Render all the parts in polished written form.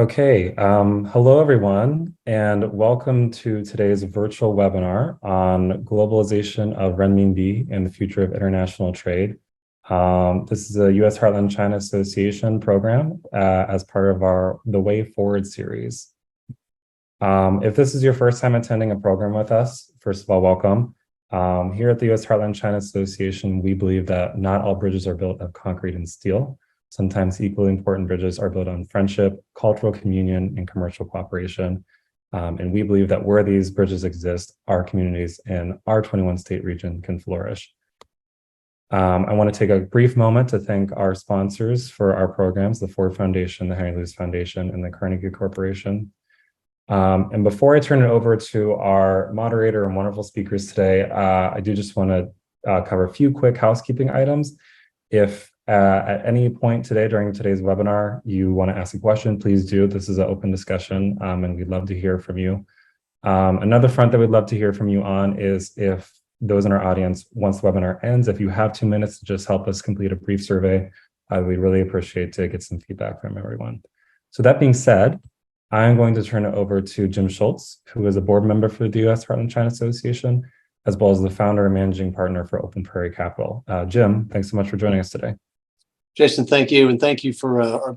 Hello everyone, and welcome to today's virtual webinar on globalization of renminbi and the future of international trade. This is a U.S. China Association program as part of the Way Forward series. If this is your first time attending a program with us, first of all, welcome. Here at the U.S. China Association, we believe that not all bridges are built of concrete and steel. Sometimes equally important bridges are built on friendship, cultural communion, and commercial cooperation. And we believe that where these bridges exist, our communities in our 21-state region can flourish. I want to take a brief moment to thank our sponsors for our programs, the Ford Foundation, the Henry Luce Foundation, and the Carnegie Corporation. And before I turn it over to our moderator and wonderful speakers today, I do just want to cover a few quick housekeeping items. If at any point today during today's webinar you want to ask a question, please do. This is an open discussion, and we'd love to hear from you. Another front that we'd love to hear from you on is if those in our audience, once the webinar ends, if you have 2 minutes to just help us complete a brief survey, we'd really appreciate to get some feedback from everyone. So that being said, I'm going to turn it over to Jim Schultz, who is a board member for the U.S. China Association, as well as the founder and managing partner for Open Prairie Capital. Jim, thanks so much for joining us today. Jason, thank you. And thank you for our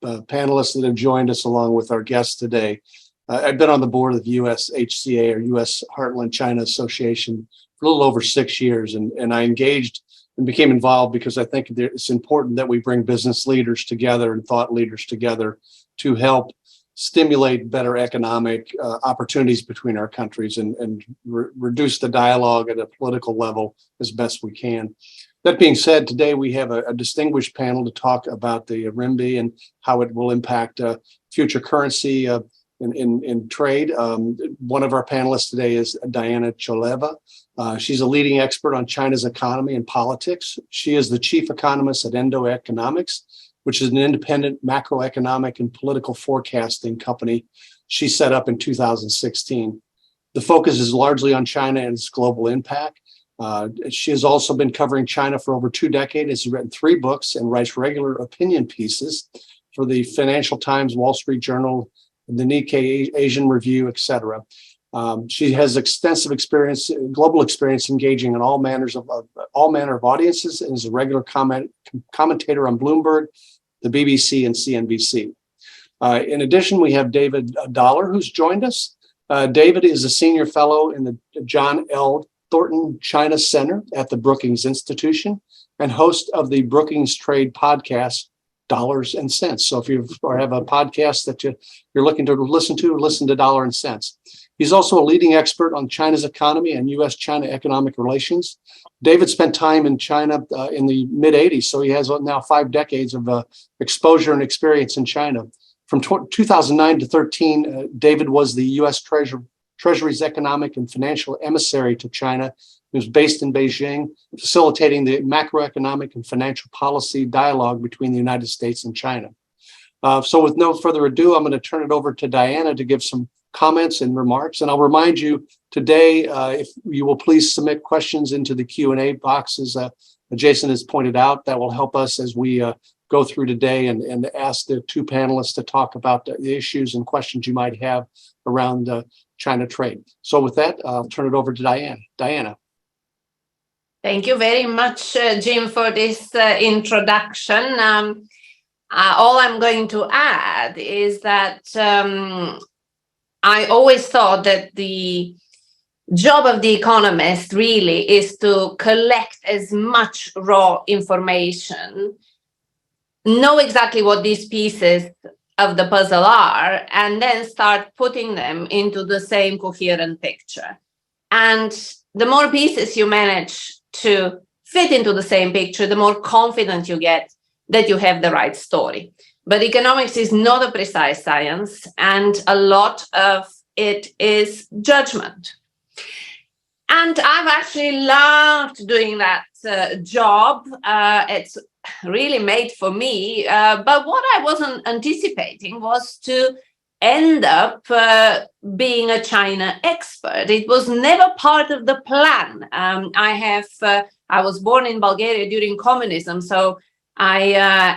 panelists that have joined us along with our guests today. I've been on the board of the USHCA, or U.S. China Association, for a little over 6 years. And I engaged and became involved because I think it's important that we bring business leaders together and thought leaders together to help stimulate better economic opportunities between our countries and reduce the dialogue at a political level as best we can. That being said, today we have a distinguished panel to talk about the RMB and how it will impact future currency in trade. One of our panelists today is Diana Choyleva. She's a leading expert on China's economy and politics. She is the chief economist at Enodo Economics, which is an independent macroeconomic and political forecasting company she set up in 2016. The focus is largely on China and its global impact. She has also been covering China for over 2 decades, has written 3 books, and writes regular opinion pieces for the Financial Times, Wall Street Journal, the Nikkei Asian Review, etc. She has extensive experience, global experience, engaging in all manner of audiences, and is a regular commentator on Bloomberg, the BBC, and CNBC. In addition, we have David Dollar, who's joined us. David is a senior fellow in the John L. Thornton China Center at the Brookings Institution and host of the Brookings Trade podcast, Dollar&Sense. So if you have a podcast that you're looking to listen to Dollar&Sense. He's also a leading expert on China's economy and U.S. China economic relations. David spent time in China in the mid-'80s, so he has now 5 decades of exposure and experience in China. From 2009 to 13, David was the U.S. Treasury's economic and financial emissary to China. He was based in Beijing, facilitating the macroeconomic and financial policy dialogue between the United States and China. So with no further ado, I'm going to turn it over to Diana to give some comments and remarks. And I'll remind you today, if you will please submit questions into the Q&A boxes Jason has pointed out, that will help us as we go through today and ask the 2 panelists to talk about the issues and questions you might have around China trade. So with that, I'll turn it over to Diana. Diana. Thank you very much, Jim, for this introduction. All I'm going to add is that I always thought that the job of the economist really is to collect as much raw information, know exactly what these pieces of the puzzle are, and then start putting them into the same coherent picture. And the more pieces you manage to fit into the same picture, the more confident you get that you have the right story. But economics is not a precise science, and a lot of it is judgment. And I've actually loved doing that job. It's really made for me. But what I wasn't anticipating was to end up being a China expert. It was never part of the plan. I was born in Bulgaria during communism, so I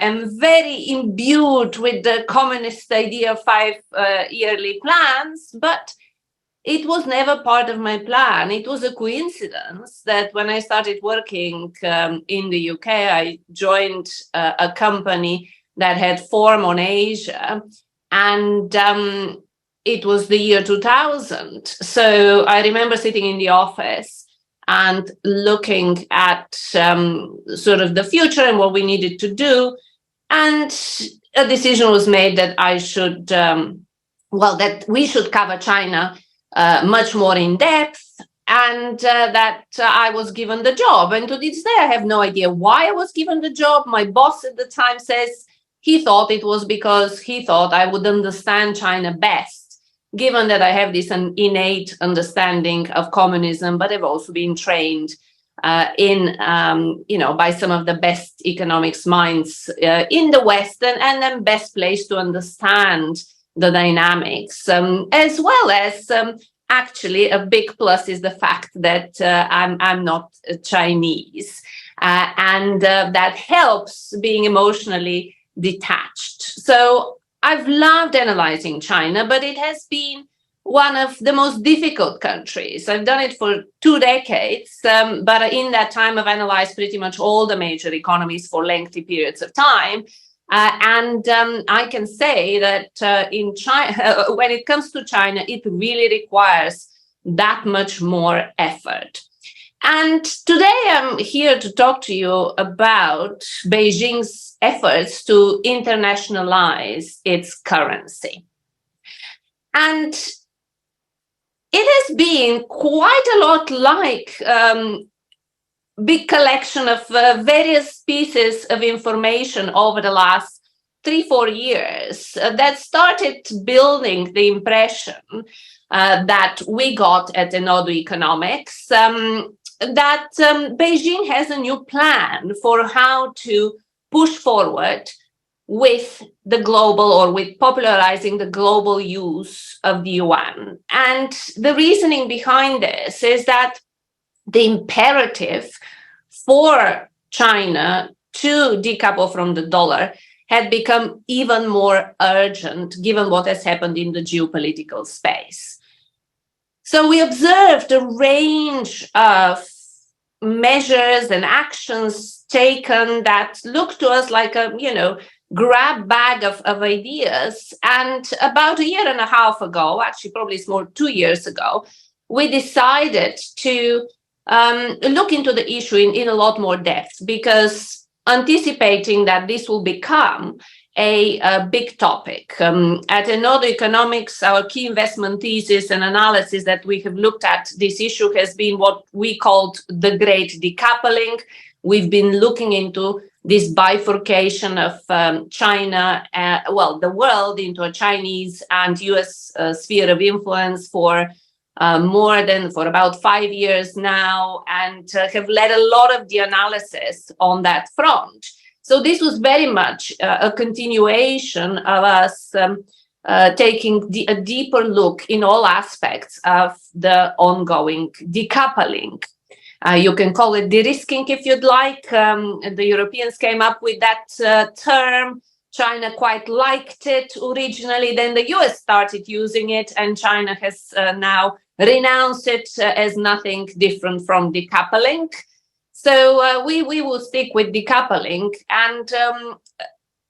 am very imbued with the communist idea of 5-yearly plans, but it was never part of my plan. It was a coincidence that when I started working in the UK, I joined a company that had form on Asia, and it was the year 2000. So I remember sitting in the office and looking at sort of the future and what we needed to do. And a decision was made that I should, that we should cover China much more in depth, and that I was given the job. And to this day, I have no idea why I was given the job. My boss at the time says he thought it was because he thought I would understand China best, given that I have this innate understanding of communism, but I've also been trained by some of the best economics minds in the West, and then best placed to understand the dynamics, as well as actually a big plus is the fact that I'm not Chinese, and that helps being emotionally detached. So I've loved analyzing China, but it has been one of the most difficult countries. I've done it for 2 decades, but in that time I've analyzed pretty much all the major economies for lengthy periods of time. And I can say that in China, when it comes to China, it really requires that much more effort. And today I'm here to talk to you about Beijing's efforts to internationalize its currency. And it has been quite a lot like big collection of various pieces of information over the last 3-4 years that started building the impression that we got at Enodo Economics that Beijing has a new plan for how to push forward with the global, or with popularizing the global use of the yuan. And the reasoning behind this is that the imperative for China to decouple from the dollar had become even more urgent given what has happened in the geopolitical space. So we observed a range of measures and actions taken that looked to us like a, grab bag of ideas. And about 1.5 years ago, actually probably it's more 2 years ago, we decided to look into the issue in a lot more depth, because anticipating that this will become a big topic. At Enodo Economics, our key investment thesis and analysis that we have looked at this issue has been what we called the great decoupling. We've been looking into this bifurcation of China, the world, into a Chinese and US sphere of influence for about 5 years now, and have led a lot of the analysis on that front. So this was very much a continuation of us taking a deeper look in all aspects of the ongoing decoupling. You can call it de-risking if you'd like. The Europeans came up with that term. China quite liked it originally. Then the US started using it, and China has now renounced it as nothing different from decoupling. So we will stick with decoupling. And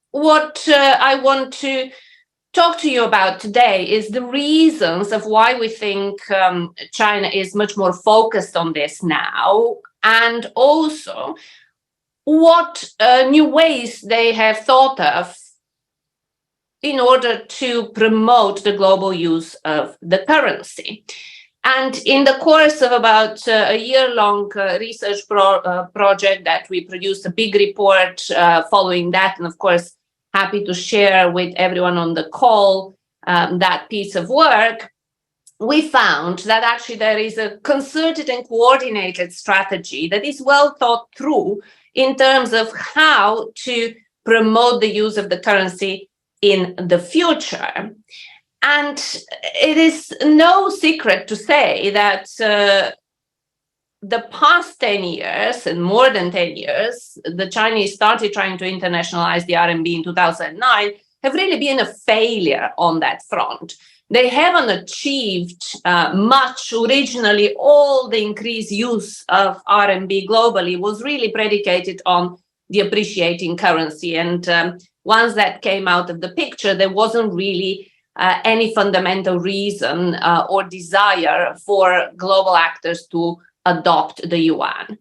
what I want to talk to you about today is the reasons of why we think China is much more focused on this now, and also what new ways they have thought of in order to promote the global use of the currency. And in the course of about a year-long research project that we produced, a big report following that, and of course, happy to share with everyone on the call that piece of work, we found that actually there is a concerted and coordinated strategy that is well thought through in terms of how to promote the use of the currency in the future. And it is no secret to say that the past 10 years and more than 10 years, the Chinese started trying to internationalize the RMB in 2009, have really been a failure on that front. They haven't achieved much. Originally, all the increased use of RMB globally was really predicated on the appreciating currency. And once that came out of the picture, there wasn't really any fundamental reason or desire for global actors to adopt the yuan.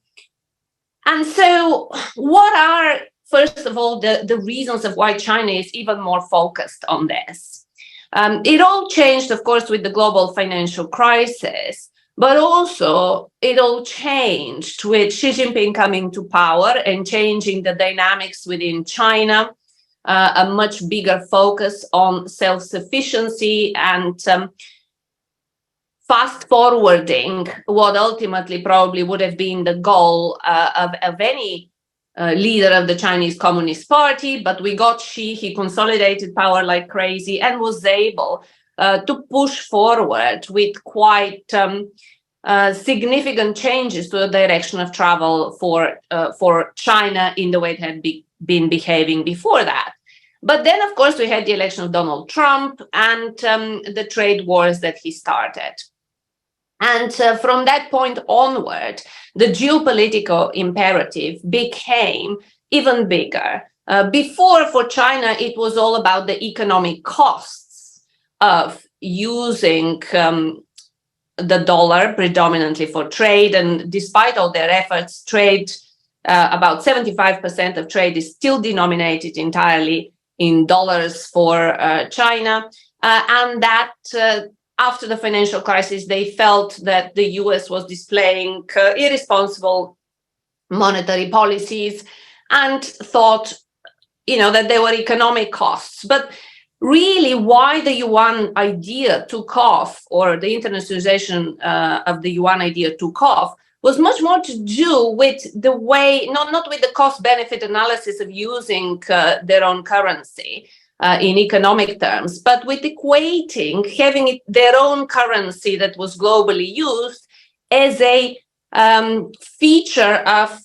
And so what are, first of all, the reasons of why China is even more focused on this? It all changed, of course, with the global financial crisis, but also it all changed with Xi Jinping coming to power and changing the dynamics within China, a much bigger focus on self-sufficiency and fast forwarding what ultimately probably would have been the goal of any leader of the Chinese Communist Party, but we got Xi, he consolidated power like crazy and was able to push forward with quite significant changes to the direction of travel for China in the way it had been behaving before that. But then, of course, we had the election of Donald Trump and the trade wars that he started. And from that point onward, the geopolitical imperative became even bigger. Before, for China, it was all about the economic costs of using the dollar predominantly for trade. And despite all their efforts, trade, about 75% of trade is still denominated entirely in dollars for China. And that after the financial crisis, they felt that the US was displaying irresponsible monetary policies and thought, that there were economic costs. But really, why the yuan idea took off, or the internationalization of the yuan idea took off, was much more to do with the way, not with the cost-benefit analysis of using their own currency, in economic terms, but with equating having their own currency that was globally used as a feature of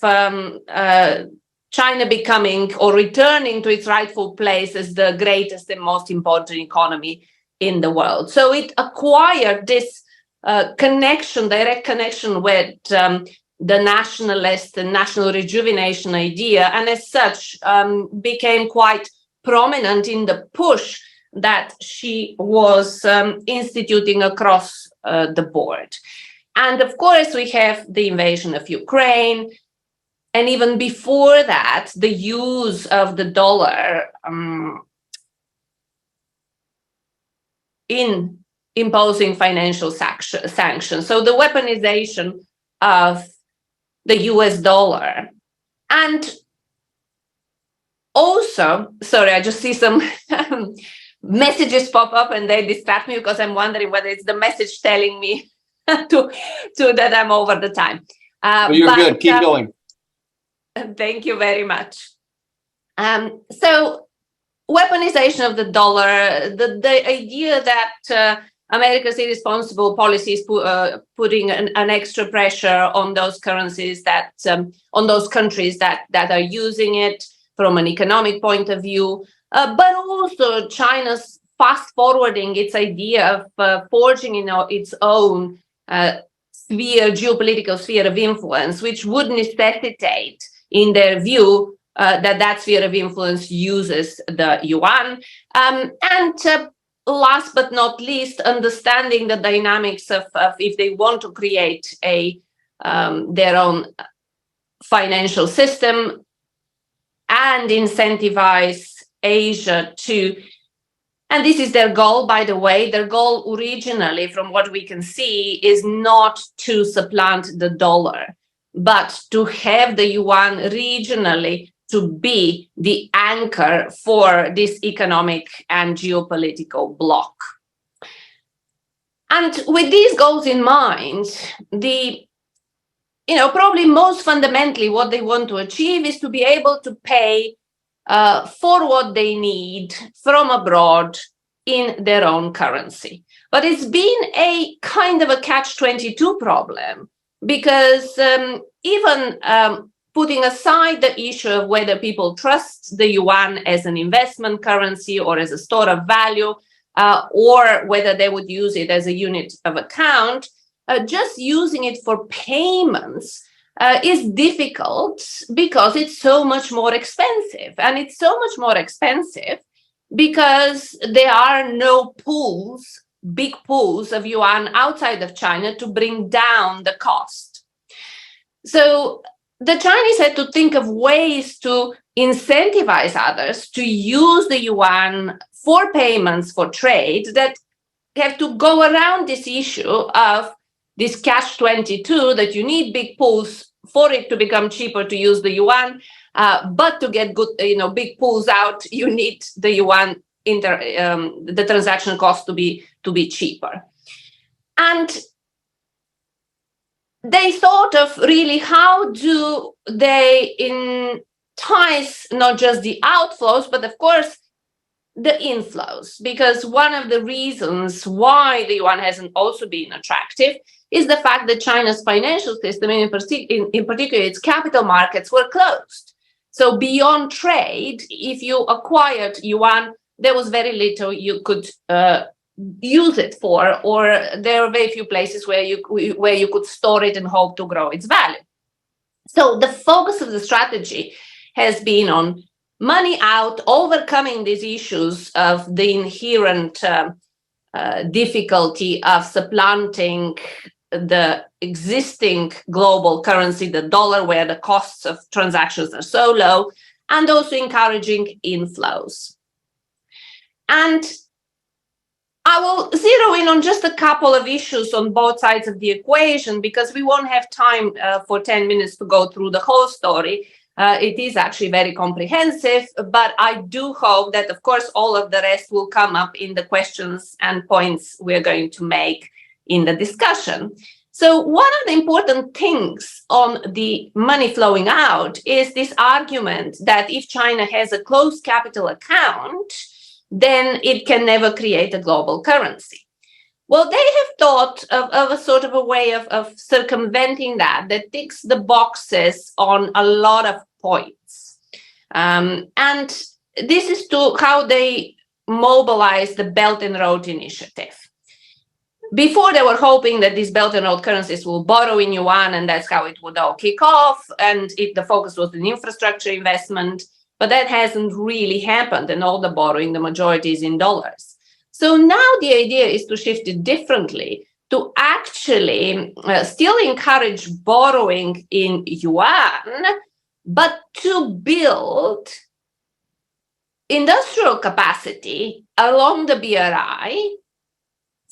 China becoming or returning to its rightful place as the greatest and most important economy in the world. So it acquired this direct connection with the nationalist and national rejuvenation idea, and as such became quite prominent in the push that she was instituting across the board. And of course, we have the invasion of Ukraine. And even before that, the use of the dollar in imposing financial sanctions. So the weaponization of the US dollar. And also, sorry, I just see some messages pop up and they distract me because I'm wondering whether it's the message telling me to that I'm over the time. You're good. Keep going. Thank you very much. So weaponization of the dollar, the idea that America's irresponsible policies putting an extra pressure on those currencies that on those countries that are using it from an economic point of view, but also China's fast forwarding its idea of forging its own geopolitical sphere of influence, which would necessitate, in their view, that sphere of influence uses the yuan. And last but not least, understanding the dynamics of if they want to create their own financial system and incentivize Asia to, and this is their goal, by the way, their goal originally, from what we can see, is not to supplant the dollar, but to have the yuan regionally to be the anchor for this economic and geopolitical bloc. And with these goals in mind, probably most fundamentally what they want to achieve is to be able to pay for what they need from abroad in their own currency. But it's been a kind of a catch-22 problem, because even putting aside the issue of whether people trust the yuan as an investment currency or as a store of value, or whether they would use it as a unit of account, just using it for payments is difficult because it's so much more expensive. And it's so much more expensive because there are no pools, big pools of yuan outside of China to bring down the cost. So the Chinese had to think of ways to incentivize others to use the yuan for payments, for trade, that have to go around this issue of this catch-22, that you need big pools for it to become cheaper to use the yuan, but to get good, big pools out, you need the yuan the transaction cost to be cheaper. And they thought of really how do they entice not just the outflows, but of course the inflows, because one of the reasons why the yuan hasn't also been attractive is the fact that China's financial system, in particular its capital markets, were closed. So beyond trade, if you acquired yuan, there was very little you could use it for, or there are very few places where you could store it and hope to grow its value. So the focus of the strategy has been on money out, overcoming these issues of the inherent difficulty of supplanting the existing global currency, the dollar, where the costs of transactions are so low, and also encouraging inflows. And I will zero in on just a couple of issues on both sides of the equation, because we won't have time for 10 minutes to go through the whole story. It is actually very comprehensive, but I do hope that, of course, all of the rest will come up in the questions and points we're going to make in the discussion. So one of the important things on the money flowing out is this argument that if China has a closed capital account, then it can never create a global currency. Well, they have thought of a sort of a way of circumventing that ticks the boxes on a lot of points. And this is how they mobilize the Belt and Road Initiative. Before, they were hoping that these Belt and Road currencies will borrow in yuan, and that's how it would all kick off. And the focus was on infrastructure investment, but that hasn't really happened. And all the borrowing, the majority is in dollars. So now the idea is to shift it differently, to actually still encourage borrowing in yuan, but to build industrial capacity along the BRI,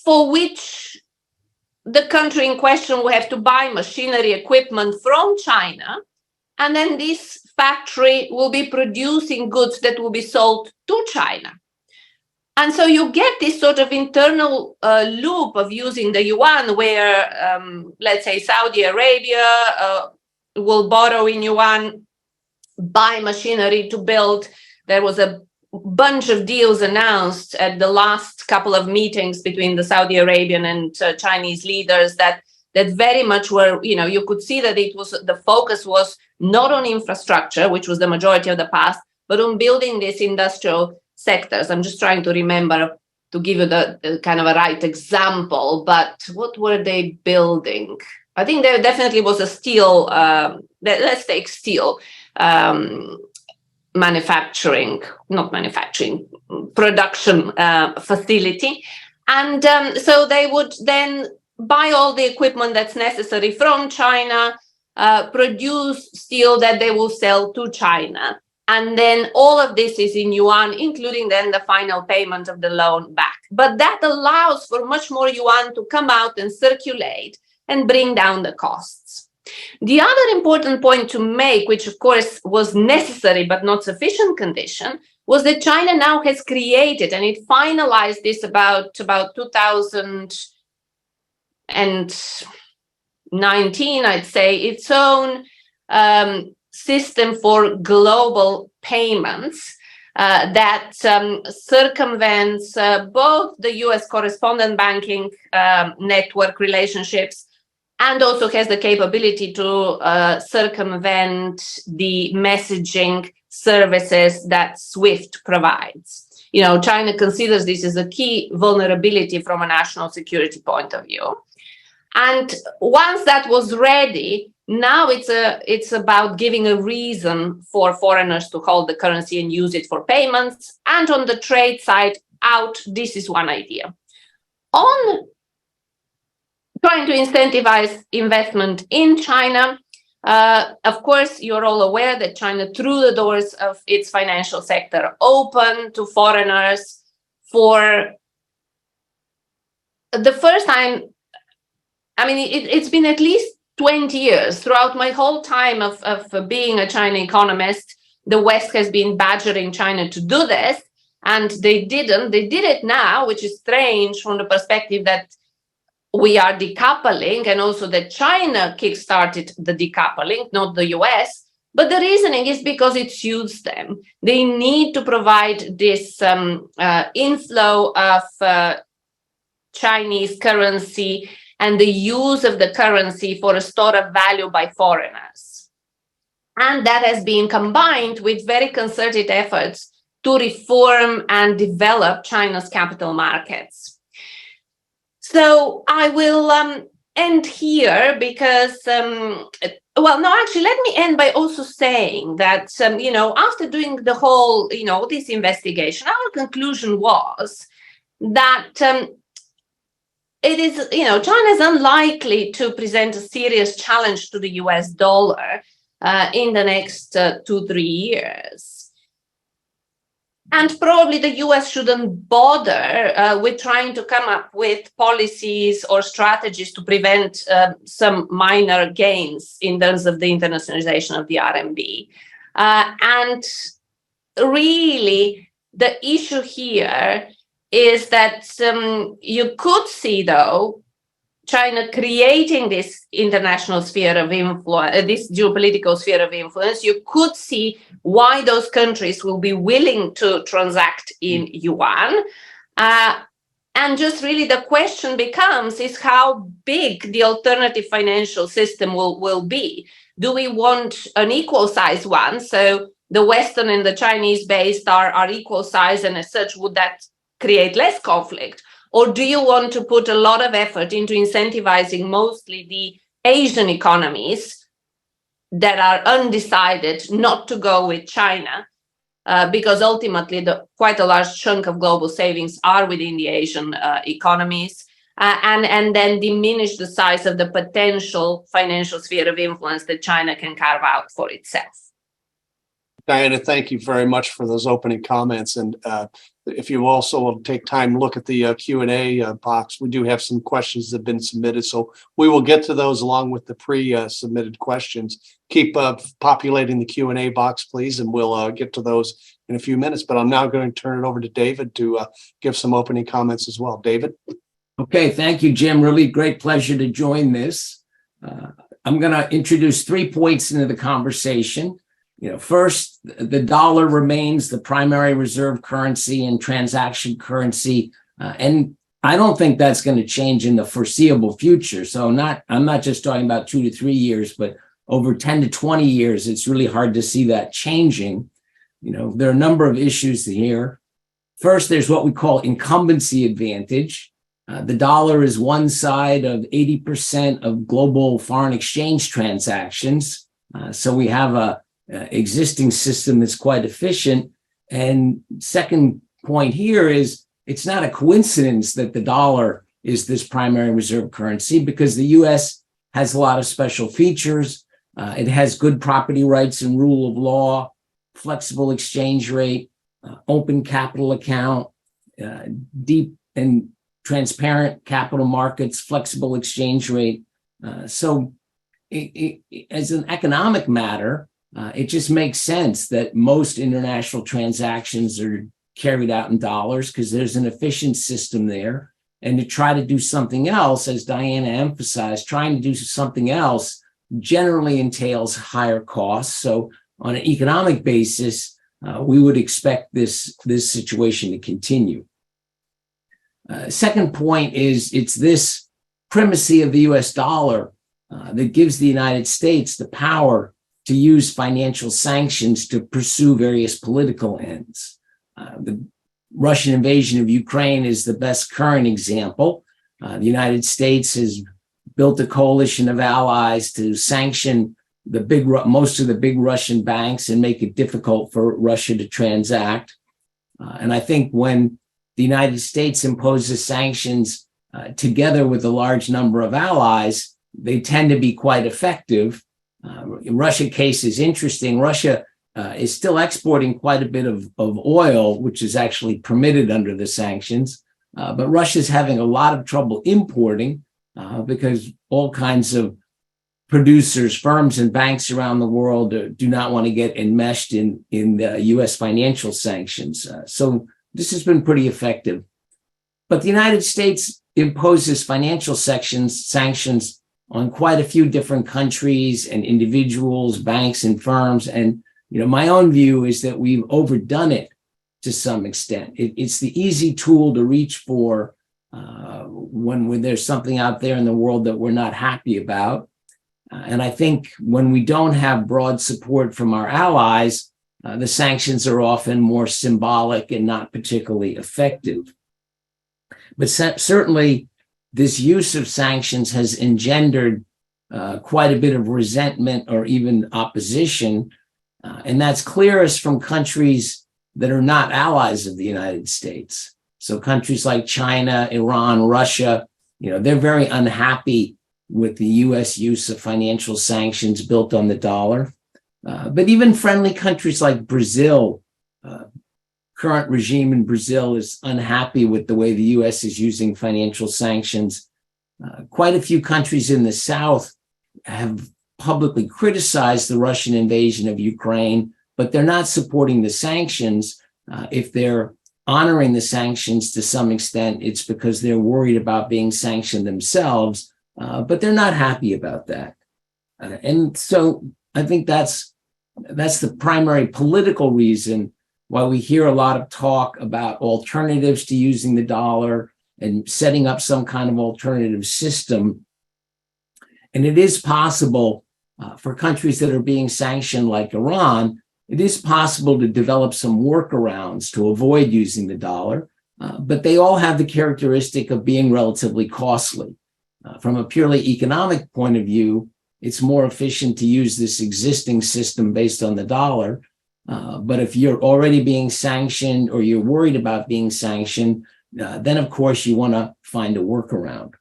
for which the country in question will have to buy machinery, equipment from China, and then this factory will be producing goods that will be sold to China. And so you get this sort of internal loop of using the yuan where, let's say, Saudi Arabia will borrow in yuan, buy machinery to build. There was a bunch of deals announced at the last couple of meetings between the Saudi Arabian and Chinese leaders that very much were, you could see that the focus was not on infrastructure, which was the majority of the past, but on building these industrial sectors. I'm just trying to remember to give you the kind of a right example, but what were they building? I think there definitely was a steel, let's take steel, production facility. And so they would then buy all the equipment that's necessary from China, produce steel that they will sell to China. And then all of this is in yuan, including then the final payment of the loan back. But that allows for much more yuan to come out and circulate and bring down the costs. The other important point to make, which of course was necessary but not sufficient condition, was that China now has created, and it finalized this about 2019, I'd say, its own system for global payments that circumvents both the U.S. correspondent banking network relationships, and also has the capability to circumvent the messaging services that SWIFT provides. You know, China considers this as a key vulnerability from a national security point of view. And once that was ready, now it's about giving a reason for foreigners to hold the currency and use it for payments. And on the trade side, this is one idea. On trying to incentivize investment in China, of course, you're all aware that China threw the doors of its financial sector open to foreigners for the first time. I mean, it's been at least 20 years. Throughout my whole time of being a China economist, the West has been badgering China to do this, and they didn't. They did it now, which is strange from the perspective that we are decoupling, and also that China kickstarted the decoupling, not the US. But the reasoning is because it suits them. They need to provide this inflow of Chinese currency and the use of the currency for a store of value by foreigners. And that has been combined with very concerted efforts to reform and develop China's capital markets. So I will end here because, well, no, actually, let me end by also saying that, you know, after doing the whole, you know, this investigation, our conclusion was that it is, you know, China is unlikely to present a serious challenge to the US dollar in the next 2-3 years. And probably the US shouldn't bother with trying to come up with policies or strategies to prevent some minor gains in terms of the internationalization of the RMB. And really, the issue here is that you could see, though, China creating this international sphere of influence, this geopolitical sphere of influence. You could see why those countries will be willing to transact in yuan. And just really the question becomes is how big the alternative financial system will be. Do we want an equal size one? So the Western and the Chinese based are equal size, and as such, would that create less conflict? Or do you want to put a lot of effort into incentivizing mostly the Asian economies that are undecided not to go with China? Because ultimately, quite a large chunk of global savings are within the Asian economies, and then diminish the size of the potential financial sphere of influence that China can carve out for itself. Diana, thank you very much for those opening comments. And if you also will take time, look at the Q&A box. We do have some questions that have been submitted, so we will get to those along with the pre-submitted questions. Keep populating the Q&A box, please, and we'll get to those in a few minutes. But I'm now going to turn it over to David to give some opening comments as well. David? Okay, thank you, Jim. Really great pleasure to join this. I'm going to introduce 3 points into the conversation. You know, first, the dollar remains the primary reserve currency and transaction currency, and I don't think that's going to change in the foreseeable future. So I'm not just talking about 2 to 3 years, but over 10 to 20 years, it's really hard to see that changing. You know, there are a number of issues here. First, there's what we call incumbency advantage. The dollar is one side of 80% of global foreign exchange transactions. So we have a existing system that's quite efficient. And second point here is it's not a coincidence that the dollar is this primary reserve currency, because the US has a lot of special features. It has good property rights and rule of law, flexible exchange rate, open capital account, deep and transparent capital markets, flexible exchange rate. So as an economic matter, it just makes sense that most international transactions are carried out in dollars because there's an efficient system there. And to try to do something else, as Diana emphasized, trying to do something else generally entails higher costs. So on an economic basis, we would expect this situation to continue. Second point is it's this primacy of the US dollar that gives the United States the power to use financial sanctions to pursue various political ends. The Russian invasion of Ukraine is the best current example. The United States has built a coalition of allies to sanction most of the big Russian banks and make it difficult for Russia to transact. And I think when the United States imposes sanctions together with a large number of allies, they tend to be quite effective. In Russia case is interesting. Russia is still exporting quite a bit of oil, which is actually permitted under the sanctions. But Russia's having a lot of trouble importing because all kinds of producers, firms, and banks around the world do not want to get enmeshed in the U.S. financial sanctions. So this has been pretty effective. But the United States imposes financial sanctions on quite a few different countries and individuals, banks, and firms. And my own view is that we've overdone it to some extent. It's the easy tool to reach for when there's something out there in the world that we're not happy about. And I think when we don't have broad support from our allies, the sanctions are often more symbolic and not particularly effective. But certainly, this use of sanctions has engendered quite a bit of resentment or even opposition. And that's clearest from countries that are not allies of the United States. So countries like China, Iran, Russia, they're very unhappy with the U.S. use of financial sanctions built on the dollar. But even friendly countries like Brazil, current regime in Brazil is unhappy with the way the U.S. is using financial sanctions. Quite a few countries in the South have publicly criticized the Russian invasion of Ukraine, but they're not supporting the sanctions. If they're honoring the sanctions to some extent, it's because they're worried about being sanctioned themselves, but they're not happy about that. And so I think that's the primary political reason why we hear a lot of talk about alternatives to using the dollar and setting up some kind of alternative system. And it is possible for countries that are being sanctioned like Iran, it is possible to develop some workarounds to avoid using the dollar, but they all have the characteristic of being relatively costly. From a purely economic point of view, it's more efficient to use this existing system based on the dollar. But if you're already being sanctioned or you're worried about being sanctioned, then of course you want to find a workaround.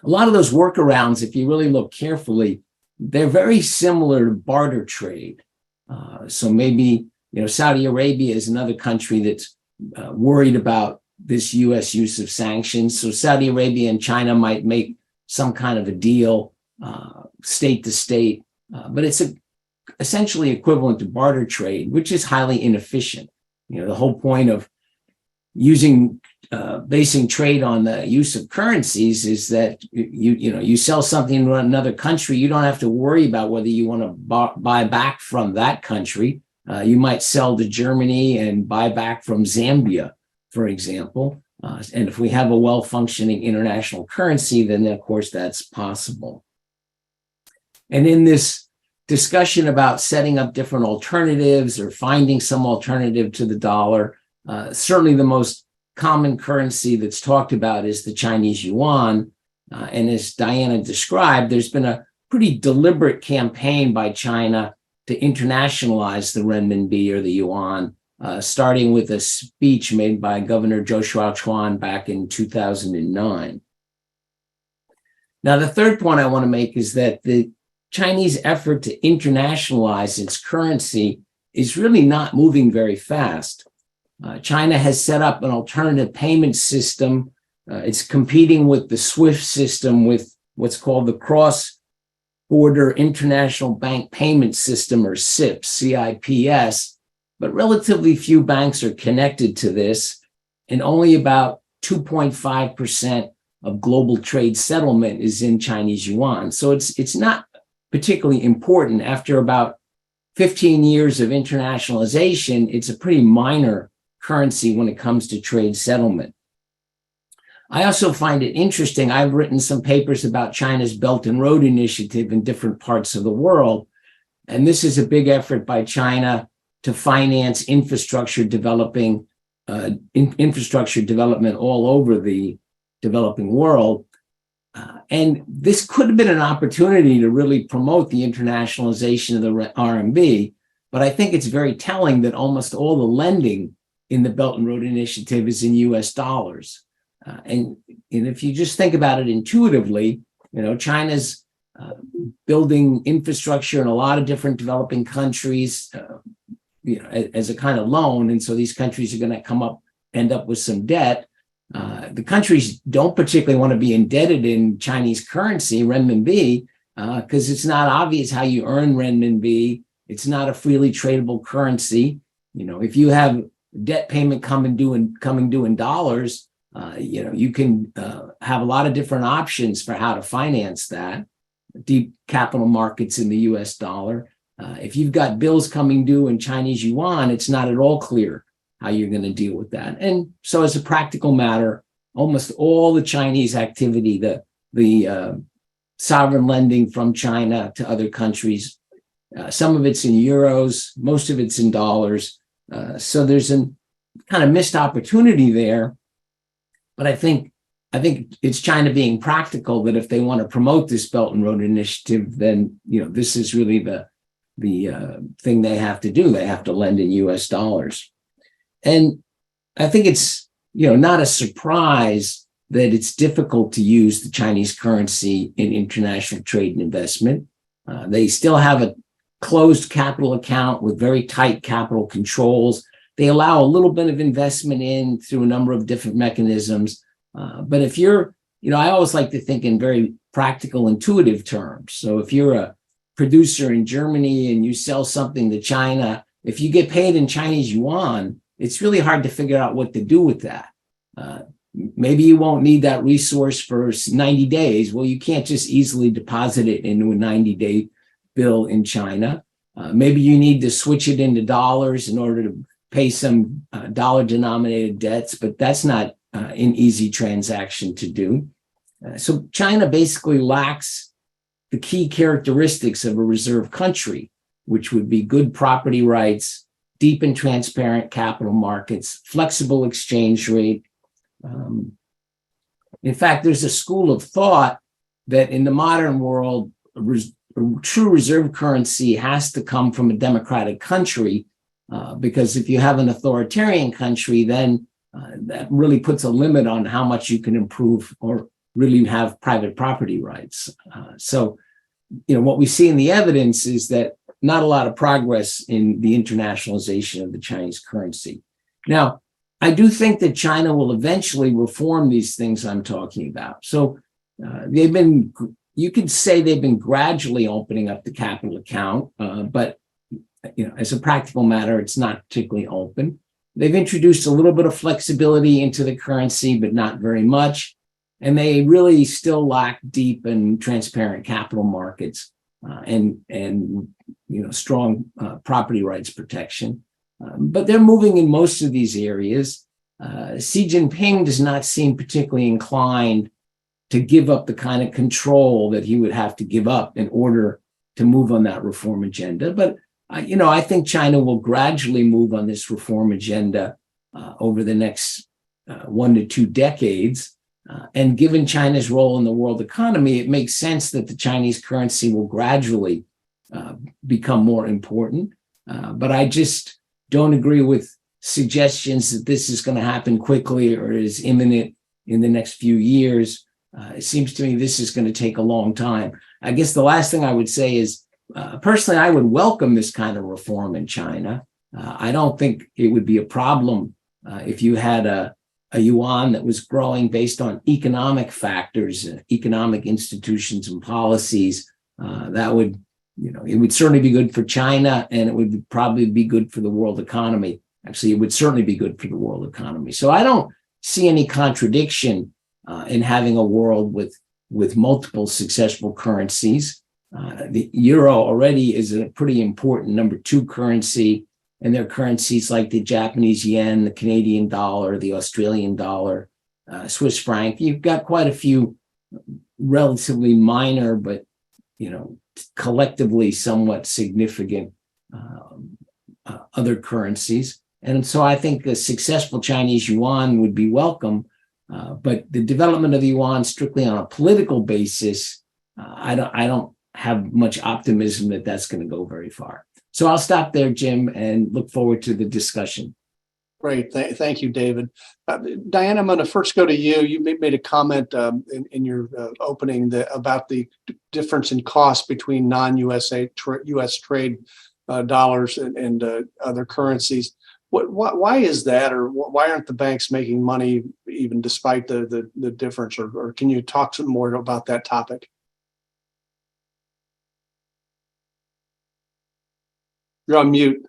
A lot of those workarounds, if you really look carefully, they're very similar to barter trade. So maybe, Saudi Arabia is another country that's worried about this U.S. use of sanctions. So Saudi Arabia and China might make some kind of a deal, state to state, but it's essentially equivalent to barter trade, which is highly inefficient. The whole point of basing trade on the use of currencies is that you sell something to another country, you don't have to worry about whether you want to buy back from that country. You might sell to Germany and buy back from Zambia, for example. And if we have a well-functioning international currency, then of course that's possible. And in this discussion about setting up different alternatives or finding some alternative to the dollar, certainly the most common currency that's talked about is the Chinese yuan. And as Diana described, there's been a pretty deliberate campaign by China to internationalize the renminbi or the yuan, starting with a speech made by Governor Zhou Xiaochuan back in 2009. Now, the third point I want to make is that the Chinese effort to internationalize its currency is really not moving very fast. China has set up an alternative payment system. It's competing with the SWIFT system with what's called the Cross-Border International Bank Payment System, or CIPS, C-I-P-S, but relatively few banks are connected to this, and only about 2.5% of global trade settlement is in Chinese yuan. So it's not particularly important. After about 15 years of internationalization, it's a pretty minor currency when it comes to trade settlement. I also find it interesting. I've written some papers about China's Belt and Road Initiative in different parts of the world. And this is a big effort by China to finance infrastructure development all over the developing world. And this could have been an opportunity to really promote the internationalization of the RMB. But I think it's very telling that almost all the lending in the Belt and Road Initiative is in US dollars. And if you just think about it intuitively, China's building infrastructure in a lot of different developing countries, as a kind of loan. And so these countries are going to end up with some debt. The countries don't particularly want to be indebted in Chinese currency, renminbi, because it's not obvious how you earn renminbi. It's not a freely tradable currency. If you have debt payment coming due in dollars, you can have a lot of different options for how to finance that. Deep capital markets in the US dollar. If you've got bills coming due in Chinese yuan, it's not at all clear how you're going to deal with that. And so as a practical matter, almost all the Chinese activity, the sovereign lending from China to other countries, some of it's in euros, most of it's in dollars. So there's a kind of missed opportunity there. But I think it's China being practical that if they want to promote this Belt and Road Initiative, then this is really the thing they have to do. They have to lend in US dollars. And I think it's not a surprise that it's difficult to use the Chinese currency in international trade and investment. They still have a closed capital account with very tight capital controls. They allow a little bit of investment in through a number of different mechanisms. But if you're, I always like to think in very practical, intuitive terms. So if you're a producer in Germany and you sell something to China, if you get paid in Chinese yuan, it's really hard to figure out what to do with that. Maybe you won't need that resource for 90 days. Well, you can't just easily deposit it into a 90-day bill in China. Maybe you need to switch it into dollars in order to pay some dollar-denominated debts, but that's not an easy transaction to do. So China basically lacks the key characteristics of a reserve country, which would be good property rights, deep and transparent capital markets, flexible exchange rate. In fact, there's a school of thought that in the modern world, a true reserve currency has to come from a democratic country, because if you have an authoritarian country, then that really puts a limit on how much you can improve or really have private property rights. So what we see in the evidence is that not a lot of progress in the internationalization of the Chinese currency. Now, I do think that China will eventually reform these things I'm talking about. So you could say they've been gradually opening up the capital account, but as a practical matter, it's not particularly open. They've introduced a little bit of flexibility into the currency, but not very much. And they really still lack deep and transparent capital markets and strong property rights protection. But they're moving in most of these areas. Xi Jinping does not seem particularly inclined to give up the kind of control that he would have to give up in order to move on that reform agenda. But I think China will gradually move on this reform agenda over the next 1 to 2 decades. And given China's role in the world economy, it makes sense that the Chinese currency will gradually become more important. But I just don't agree with suggestions that this is going to happen quickly or is imminent in the next few years. It seems to me this is going to take a long time. I guess the last thing I would say is, personally, I would welcome this kind of reform in China. I don't think it would be a problem if you had a yuan that was growing based on economic factors, economic institutions and policies. That would, it would certainly be good for China, and it would probably be good for the world economy. Actually, it would certainly be good for the world economy. So I don't see any contradiction in having a world with multiple successful currencies. The euro already is a pretty important number 2 currency, and there are currencies like the Japanese yen, the Canadian dollar, the Australian dollar, Swiss franc. You've got quite a few relatively minor, but collectively somewhat significant other currencies. And so I think a successful Chinese yuan would be welcome, but the development of the yuan strictly on a political basis, I don't have much optimism that that's going to go very far. So I'll stop there, Jim, and look forward to the discussion. Great. Thank you, David. Diana, I'm going to first go to you. You made a comment in your opening about the difference in cost between non-US US trade dollars and other currencies. Why is that, or why aren't the banks making money even despite the difference? Or can you talk some more about that topic? You're on mute.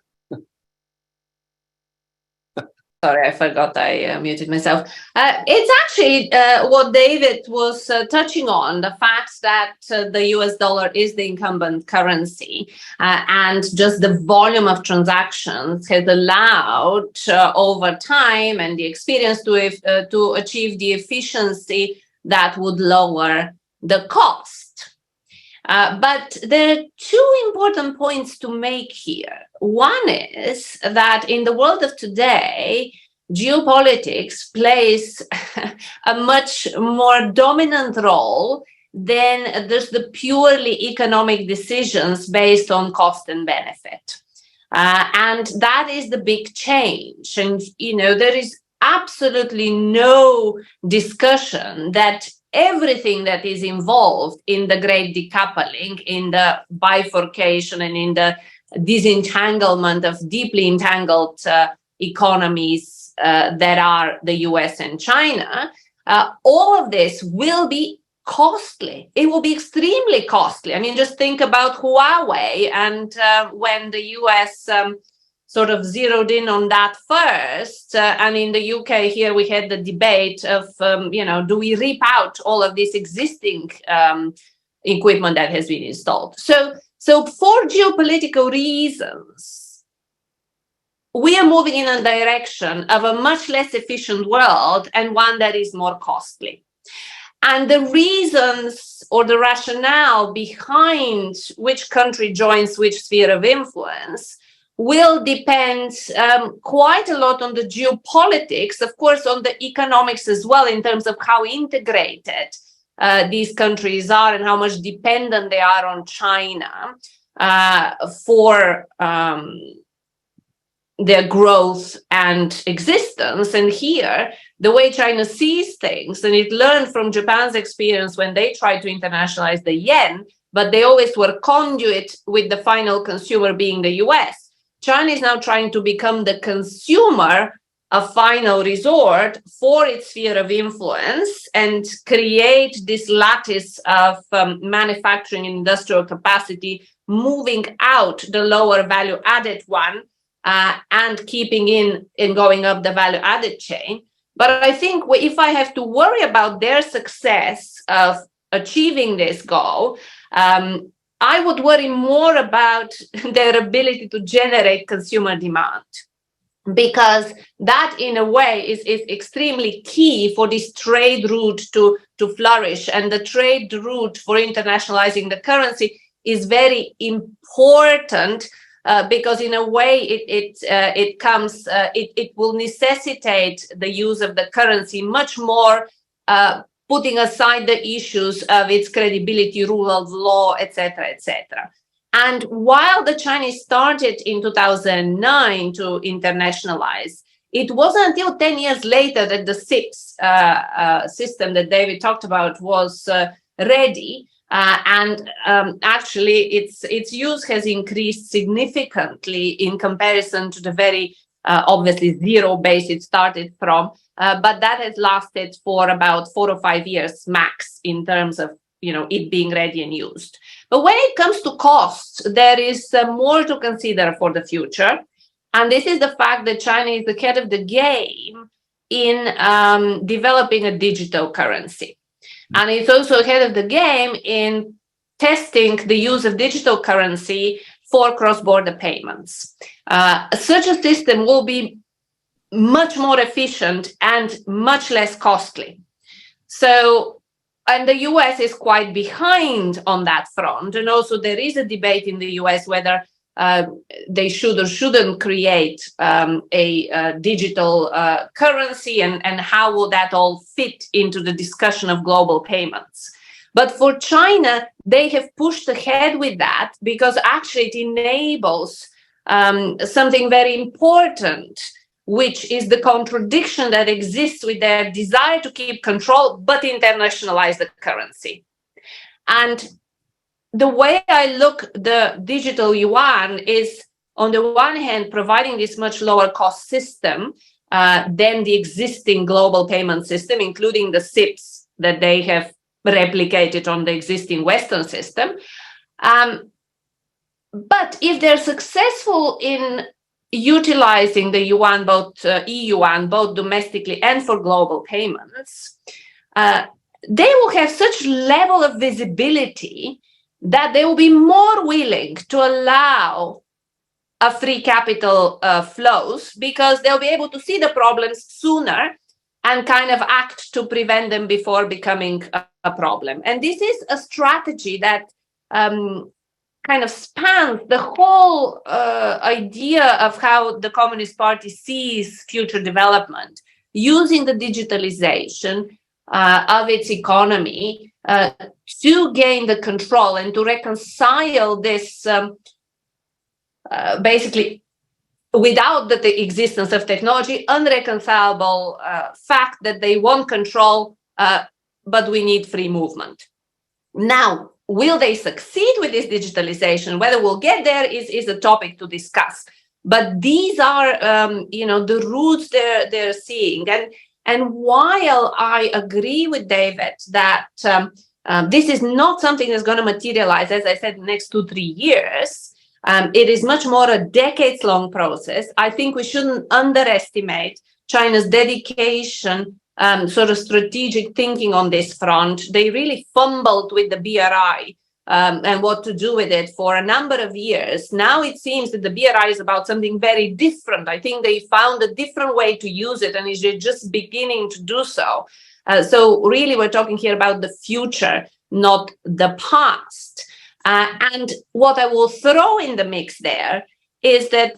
Sorry, I forgot I muted myself. It's actually what David was touching on, the fact that the US dollar is the incumbent currency, and just the volume of transactions has allowed over time and the experience to achieve the efficiency that would lower the cost. But there are two important points to make here. One is that in the world of today, geopolitics plays a much more dominant role than just the purely economic decisions based on cost and benefit. And that is the big change. And, there is absolutely no discussion that everything that is involved in the great decoupling, in the bifurcation and in the disentanglement of deeply entangled economies that are the US and China, all of this will be costly. It will be extremely costly. I mean, just think about Huawei and when the US sort of zeroed in on that first. And in the UK here, we had the debate of, do we rip out all of this existing equipment that has been installed? So for geopolitical reasons, we are moving in a direction of a much less efficient world and one that is more costly. And the reasons or the rationale behind which country joins which sphere of influence will depend quite a lot on the geopolitics, of course, on the economics as well, in terms of how integrated these countries are and how much dependent they are on China for their growth and existence. And here, the way China sees things, and it learned from Japan's experience when they tried to internationalize the yen, but they always were conduit with the final consumer being the US. China is now trying to become the consumer of final resort for its sphere of influence and create this lattice of manufacturing and industrial capacity, moving out the lower value added one and keeping in and going up the value added chain. But I think if I have to worry about their success of achieving this goal, I would worry more about their ability to generate consumer demand, because that in a way is extremely key for this trade route to flourish. And the trade route for internationalizing the currency is very important because in a way it will necessitate the use of the currency much more, putting aside the issues of its credibility, rule of law, etc., etc. And while the Chinese started in 2009 to internationalize, it wasn't until 10 years later that the SIPS system that David talked about was ready. Actually, its use has increased significantly in comparison to the very obviously zero base it started from. But that has lasted for about 4 or 5 years max in terms of it being ready and used. But when it comes to costs, there is more to consider for the future. And this is the fact that China is ahead of the game in developing a digital currency. And it's also ahead of the game in testing the use of digital currency for cross-border payments. Such a system will be much more efficient and much less costly. So, and the US is quite behind on that front. And also there is a debate in the US whether they should or shouldn't create a digital currency, and how will that all fit into the discussion of global payments. But for China, they have pushed ahead with that because actually it enables something very important, which is the contradiction that exists with their desire to keep control but internationalize the currency. And the way I look the digital yuan is, on the one hand, providing this much lower cost system than the existing global payment system, including the SIPs that they have replicated on the existing Western system. But if they're successful in utilizing the yuan, both e-yuan, both domestically and for global payments, they will have such level of visibility that they will be more willing to allow a free capital flows, because they'll be able to see the problems sooner and kind of act to prevent them before becoming a problem. And this is a strategy that kind of spans the whole idea of how the Communist Party sees future development, using the digitalization of its economy to gain the control and to reconcile this basically, without the existence of technology, unreconcilable fact that they want control, but we need free movement. Now, will they succeed with this digitalization? Whether we'll get there is a topic to discuss. But these are, the routes they're seeing. And while I agree with David that this is not something that's going to materialize, as I said, in the next 2-3 years, it is much more a decades-long process. I think we shouldn't underestimate China's dedication, sort of strategic thinking on this front. They really fumbled with the BRI and what to do with it for a number of years. Now it seems that the BRI is about something very different. I think they found a different way to use it, and is just beginning to do so. So really, we're talking here about the future, not the past. And what I will throw in the mix there is that,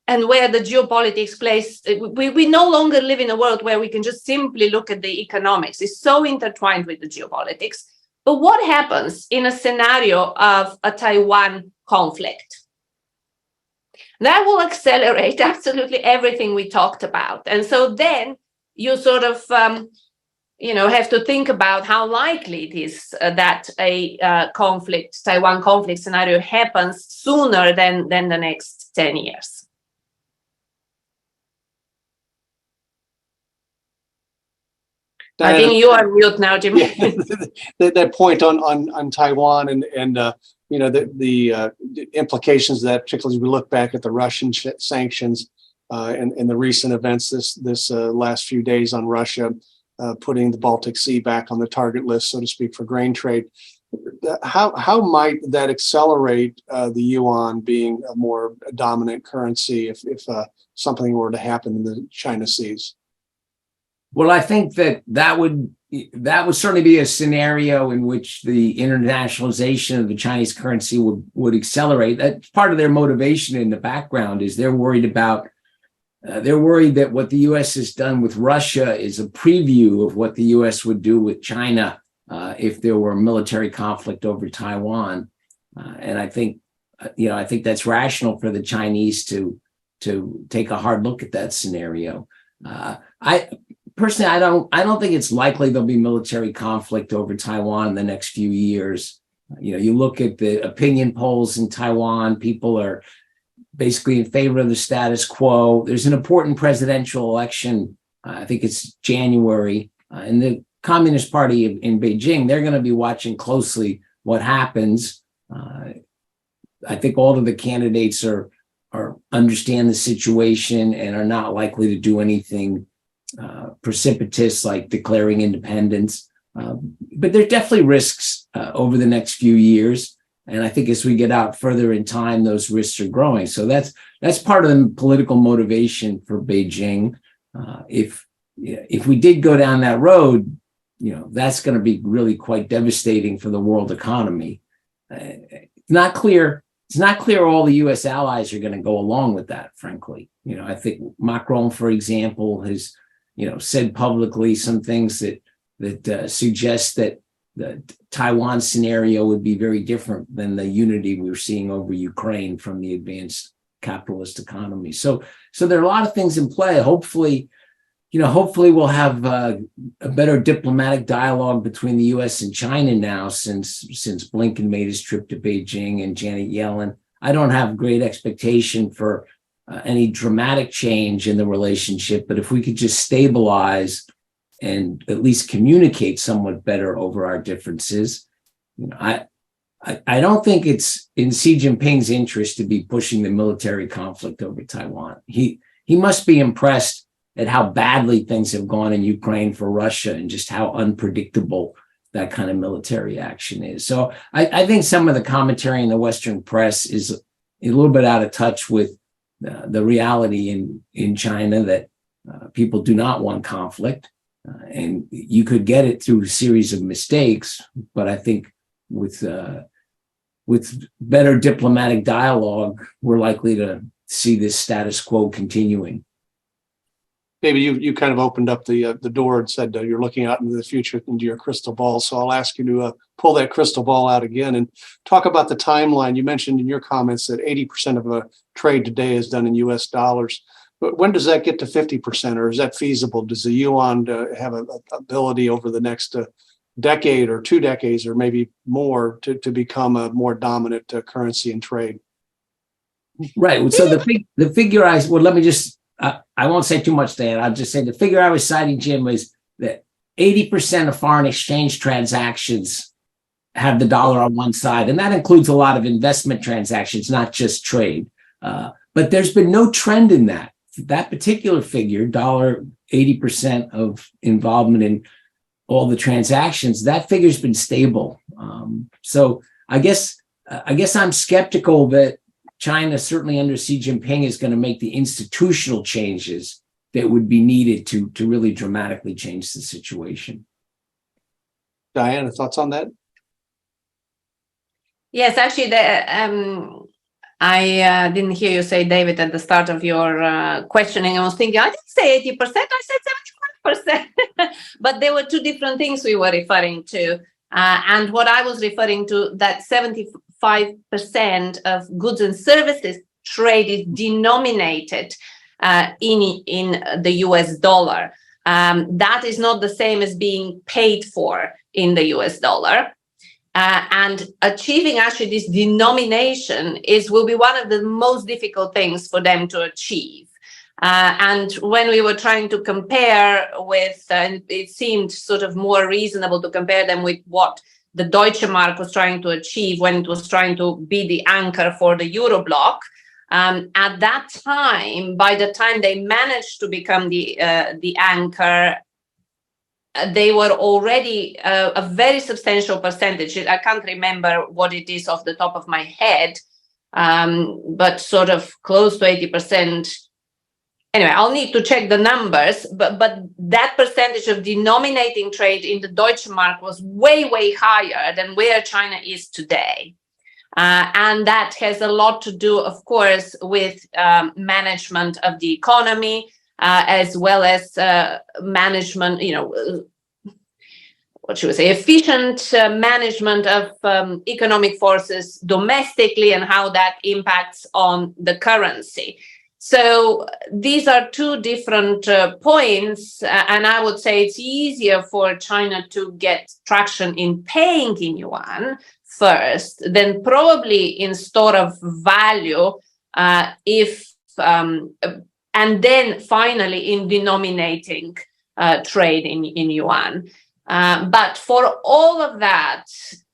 and where the geopolitics plays, we no longer live in a world where we can just simply look at the economics. It's so intertwined with the geopolitics. But what happens in a scenario of a Taiwan conflict? That will accelerate absolutely everything we talked about. And so then you sort of have to think about how likely it is that a Taiwan conflict scenario happens sooner than the next 10 years. I think you are mute now, Jim. That point on Taiwan and the implications of that, particularly as we look back at the Russian sanctions and the recent events this last few days on Russia, putting the Baltic Sea back on the target list, so to speak, for grain trade. How might that accelerate the yuan being a more dominant currency if something were to happen in the China seas? Well, I think that would certainly be a scenario in which the internationalization of the Chinese currency would accelerate. That's part of their motivation in the background. Is they're worried that what the U.S. has done with Russia is a preview of what the U.S. would do with China if there were a military conflict over Taiwan. And I think that's rational for the Chinese to take a hard look at that scenario. Personally, I don't think it's likely there'll be military conflict over Taiwan in the next few years. You look at the opinion polls in Taiwan, people are basically in favor of the status quo. There's an important presidential election. I think it's January. And the Communist Party in Beijing, they're going to be watching closely what happens. I think all of the candidates are understand the situation and are not likely to do anything precipitous like declaring independence. But there are definitely risks over the next few years. And I think as we get out further in time, those risks are growing. So that's part of the political motivation for Beijing. If we did go down that road, that's going to be really quite devastating for the world economy. It's not clear all the U.S. allies are going to go along with that, frankly. I think Macron, for example, has, said publicly some things that suggest that the Taiwan scenario would be very different than the unity we're seeing over Ukraine from the advanced capitalist economy. So there are a lot of things in play. Hopefully we'll have a better diplomatic dialogue between the U.S. and China now, since Blinken made his trip to Beijing and Janet Yellen. I don't have great expectation for any dramatic change in the relationship, but if we could just stabilize and at least communicate somewhat better over our differences, I don't think it's in Xi Jinping's interest to be pushing the military conflict over Taiwan. He must be impressed at how badly things have gone in Ukraine for Russia and just how unpredictable that kind of military action is. So I think some of the commentary in the Western press is a little bit out of touch with the reality in China that people do not want conflict. And you could get it through a series of mistakes, but I think with better diplomatic dialogue, we're likely to see this status quo continuing. David, you kind of opened up the door and said you're looking out into the future, into your crystal ball. So I'll ask you to pull that crystal ball out again and talk about the timeline. You mentioned in your comments that 80% of trade today is done in U.S. dollars. But when does that get to 50%, or is that feasible? Does the yuan have an ability over the next decade or 2 decades or maybe more to become a more dominant currency in trade? Right. So the figure let me just, I won't say too much, Dan. I'll just say the figure I was citing, Jim, was that 80% of foreign exchange transactions have the dollar on one side. And that includes a lot of investment transactions, not just trade. But there's been no trend in that. That particular figure, 80% of involvement in all the transactions, that figure's been stable. So I guess I'm skeptical that China, certainly under Xi Jinping, is going to make the institutional changes that would be needed to really dramatically change the situation. Diana, thoughts on that? Yes, actually, I didn't hear you say, David, at the start of your questioning. I was thinking, I didn't say 80%, I said 75%. But there were two different things we were referring to. And what I was referring to, that 75% of goods and services trade is denominated in the US dollar. That is not the same as being paid for in the US dollar. And achieving actually this denomination will be one of the most difficult things for them to achieve. And when we were trying to compare with, it seemed sort of more reasonable to compare them with what the Deutsche Mark was trying to achieve when it was trying to be the anchor for the Euro bloc. At that time, by the time they managed to become the anchor, they were already a very substantial percentage. I can't remember what it is off the top of my head, but sort of close to 80%. Anyway, I'll need to check the numbers, but that percentage of denominating trade in the Deutsche Mark was way, way higher than where China is today. And that has a lot to do, of course, with management of the economy, as well as management, what should we say, efficient management of economic forces domestically and how that impacts on the currency. So these are two different points, and I would say it's easier for China to get traction in paying in yuan first, then probably in store of value, and then finally in denominating trade in yuan. But for all of that,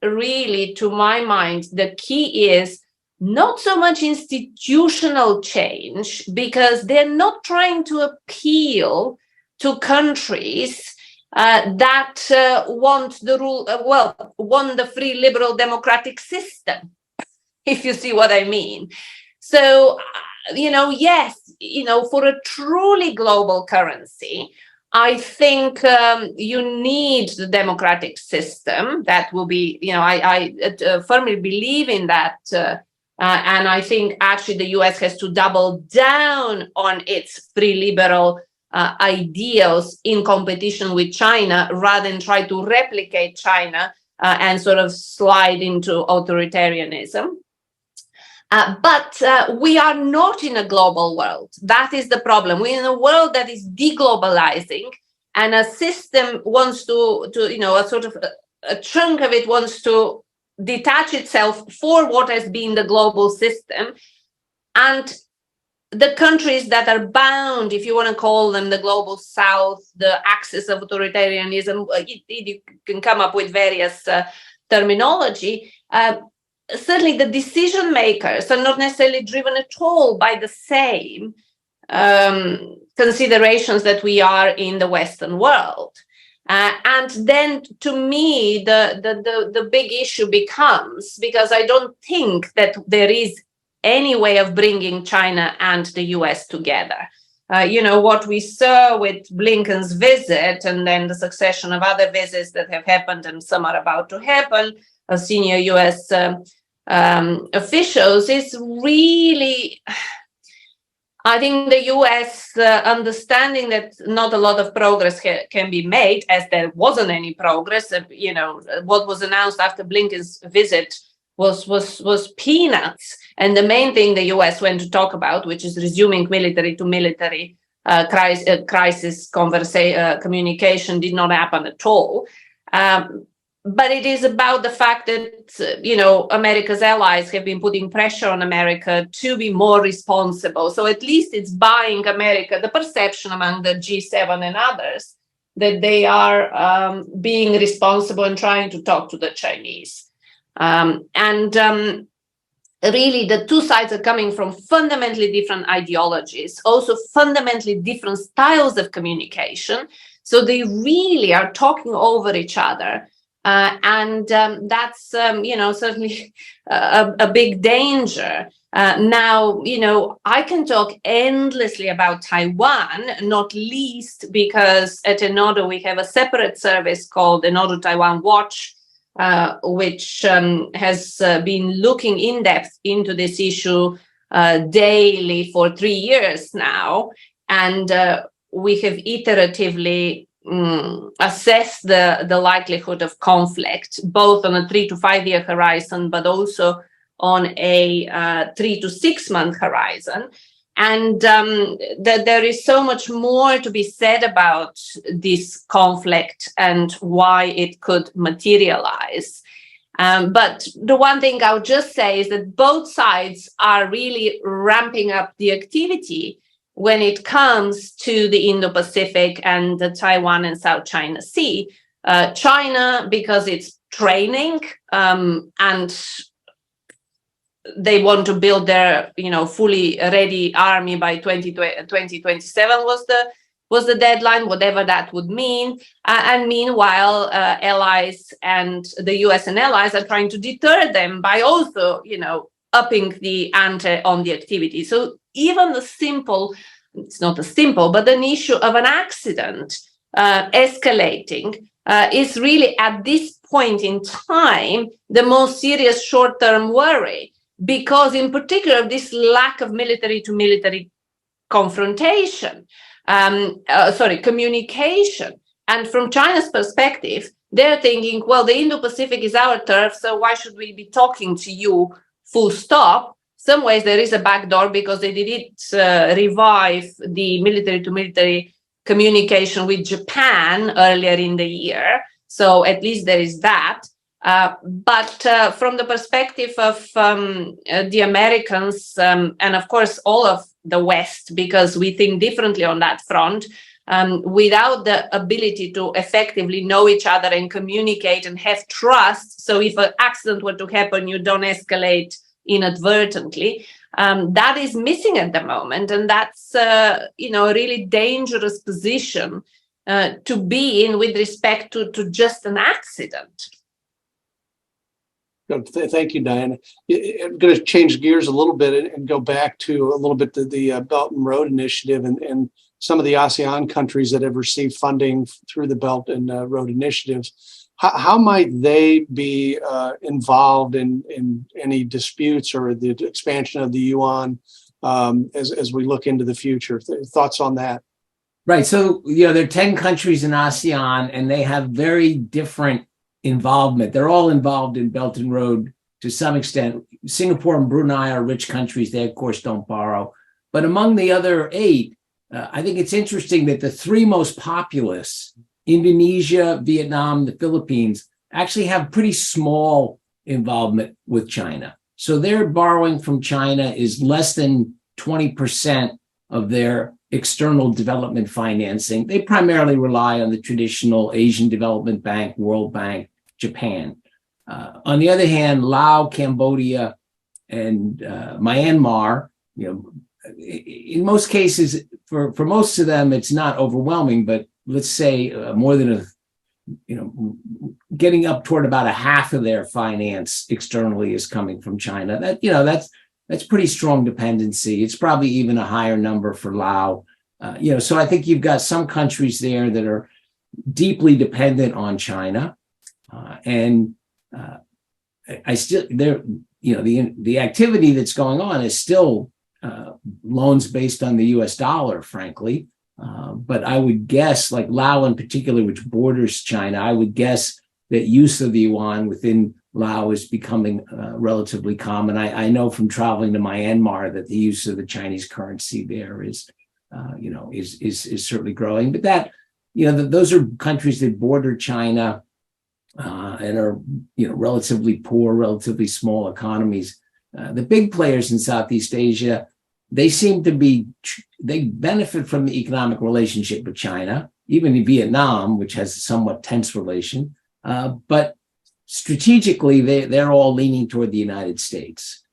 really, to my mind, the key is not so much institutional change, because they're not trying to appeal to countries that want the free liberal democratic system, if you see what I mean. So yes, for a truly global currency, I think you need the democratic system. That will be, I firmly believe in that. And I think actually the US has to double down on its free liberal ideals in competition with China rather than try to replicate China and sort of slide into authoritarianism. But we are not in a global world. That is the problem. We're in a world that is deglobalizing, and a system wants to a sort of a chunk of it wants to detach itself for what has been the global system. And the countries that are bound, if you want to call them the global south, the axis of authoritarianism, you can come up with various terminology. Certainly the decision makers are not necessarily driven at all by the same considerations that we are in the Western world. And then to me, the big issue becomes, because I don't think that there is any way of bringing China and the US together. What we saw with Blinken's visit and then the succession of other visits that have happened and some are about to happen, senior US officials, is really, I think the US understanding that not a lot of progress can be made, as there wasn't any progress. What was announced after Blinken's visit was peanuts. And the main thing the US went to talk about, which is resuming military to military crisis communication, did not happen at all. But it is about the fact that, America's allies have been putting pressure on America to be more responsible. So at least it's buying America the perception among the G7 and others that they are being responsible and trying to talk to the Chinese. Really, the two sides are coming from fundamentally different ideologies, also fundamentally different styles of communication. So they really are talking over each other. That's, certainly a big danger. Now, I can talk endlessly about Taiwan, not least because at Enodo we have a separate service called Enodo Taiwan Watch, which has been looking in depth into this issue daily for 3 years now. And we have iteratively assess the likelihood of conflict, both on a 3 to 5 year horizon, but also on a 3 to 6 month horizon. And that there is so much more to be said about this conflict and why it could materialize. But the one thing I'll just say is that both sides are really ramping up the activity when it comes to the Indo-Pacific and the Taiwan and South China Sea. China, because it's training and they want to build their, fully ready army by 2027 was the deadline, whatever that would mean. And meanwhile, allies and the US and allies are trying to deter them by also, upping the ante on the activity. So even it's not a simple, but an issue of an accident escalating is really at this point in time the most serious short-term worry, because in particular this lack of military to military communication. And from China's perspective, they're thinking, well, the Indo-Pacific is our turf, so why should we be talking to you, full stop? Some ways there is a backdoor because they did revive the military to military communication with Japan earlier in the year. So at least there is that. But from the perspective of the Americans and of course all of the West, because we think differently on that front, without the ability to effectively know each other and communicate and have trust. So if an accident were to happen, you don't escalate inadvertently. That is missing at the moment. And that's, a really dangerous position to be in with respect to just an accident. Good. Thank you, Diana. I'm going to change gears a little bit and go back to a little bit the Belt and Road Initiative and some of the ASEAN countries that have received funding through the Belt and Road initiatives. How might they be involved in any disputes or the expansion of the yuan as we look into the future? Thoughts on that? Right. So, there are 10 countries in ASEAN, and they have very different involvement. They're all involved in Belt and Road to some extent. Singapore and Brunei are rich countries. They, of course, don't borrow. But among the other 8, I think it's interesting that the 3 most populous, Indonesia, Vietnam, the Philippines, actually have pretty small involvement with China. So their borrowing from China is less than 20% of their external development financing. They primarily rely on the traditional Asian Development Bank, World Bank, Japan. On the other hand, Laos, Cambodia, and Myanmar, in most cases, for most of them, it's not overwhelming, but let's say more than getting up toward about a half of their finance externally is coming from China. That's pretty strong dependency. It's probably even a higher number for Laos. So I think you've got some countries there that are deeply dependent on China, and I still there. The activity that's going on is still loans based on the U.S. dollar, frankly. But I would guess, like Laos in particular, which borders China, I would guess that use of the yuan within Laos is becoming relatively common. I know from traveling to Myanmar that the use of the Chinese currency there is certainly growing. But those are countries that border China and are relatively poor, relatively small economies. The big players in Southeast Asia, they benefit from the economic relationship with China, even in Vietnam, which has a somewhat tense relation. But strategically, they're all leaning toward the United States.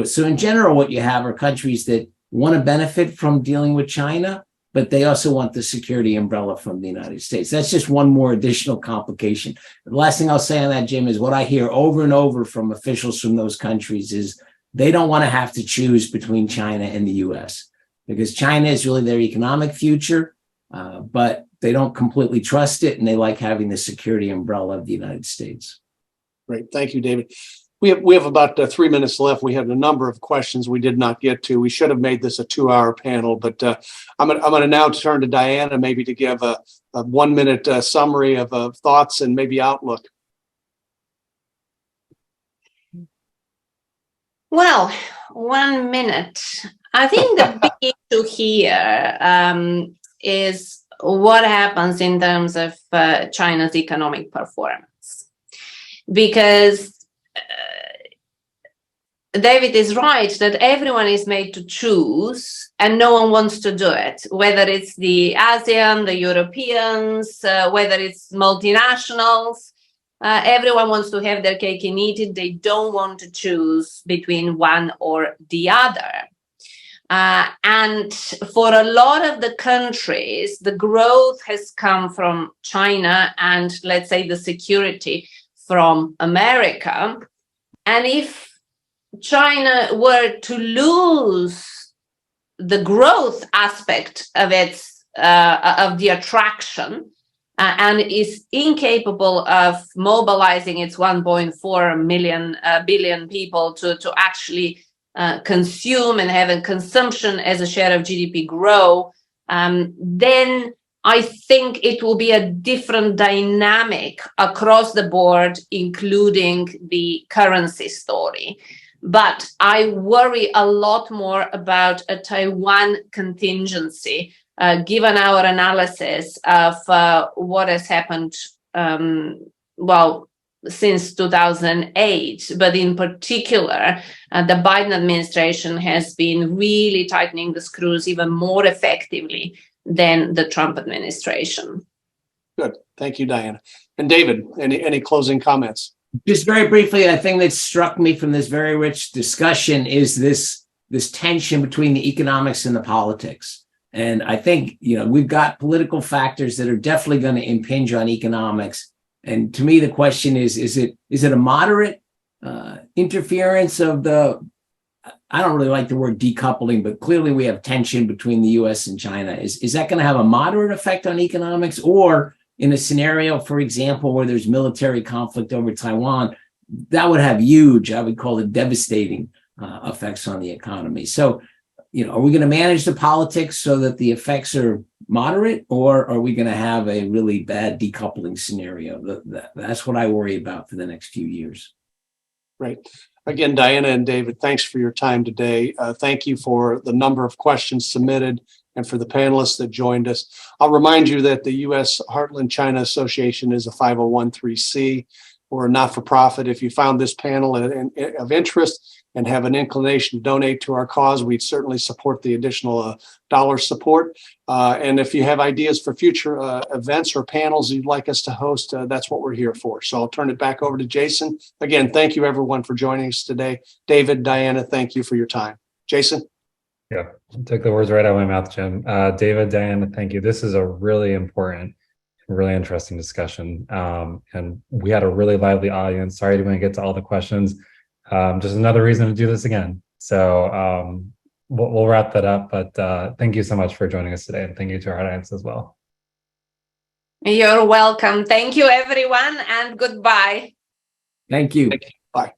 So in general, what you have are countries that want to benefit from dealing with China, but they also want the security umbrella from the United States. That's just one more additional complication. The last thing I'll say on that, Jim, is what I hear over and over from officials from those countries is they don't want to have to choose between China and the U.S. because China is really their economic future, but they don't completely trust it, and they like having the security umbrella of the United States. Great. Thank you, David. We have about 3 minutes left. We have a number of questions we did not get to. We should have made this a 2-hour panel, but I'm going to now turn to Diana maybe to give a 1-minute summary of thoughts and maybe outlook. Well, 1 minute. I think the big issue here is what happens in terms of China's economic performance. Because David is right that everyone is made to choose and no one wants to do it, whether it's the ASEAN, the Europeans, whether it's multinationals. Everyone wants to have their cake and eat it. They don't want to choose between one or the other. And for a lot of the countries, the growth has come from China and, let's say, the security from America. And if China were to lose the growth aspect of its of the attraction and is incapable of mobilizing its 1.4 billion people to actually consume and have a consumption as a share of GDP grow, then I think it will be a different dynamic across the board, including the currency story. But I worry a lot more about a Taiwan contingency, given our analysis of what has happened, since 2008. But in particular, the Biden administration has been really tightening the screws even more effectively than the Trump administration. Good. Thank you, Diana. And David, any closing comments? Just very briefly, the thing that struck me from this very rich discussion is this tension between the economics and the politics. And I think, we've got political factors that are definitely going to impinge on economics. And to me, the question is it a moderate interference of the, I don't really like the word decoupling, but clearly we have tension between the U.S. and China. Is that going to have a moderate effect on economics? Or in a scenario, for example, where there's military conflict over Taiwan, that would have huge, I would call it devastating effects on the economy. So, are we going to manage the politics so that the effects are moderate, or are we going to have a really bad decoupling scenario? That's what I worry about for the next few years. Right. Again, Diana and David, thanks for your time today. Thank you for the number of questions submitted and for the panelists that joined us. I'll remind you that the U.S. Heartland China Association is a 501(c)(3). We're a not-for-profit. If you found this panel of interest and have an inclination to donate to our cause, we'd certainly support the additional dollar support. And if you have ideas for future events or panels you'd like us to host, that's what we're here for. So I'll turn it back over to Jason. Again, thank you everyone for joining us today. David, Diana, thank you for your time. Jason? Yeah, took the words right out of my mouth, Jim. David, Diana, thank you. This is a really important, really interesting discussion. And we had a really lively audience. Sorry to get to all the questions. Just another reason to do this again. So we'll wrap that up. But thank you so much for joining us today. And thank you to our audience as well. You're welcome. Thank you, everyone, and goodbye. Thank you. Bye.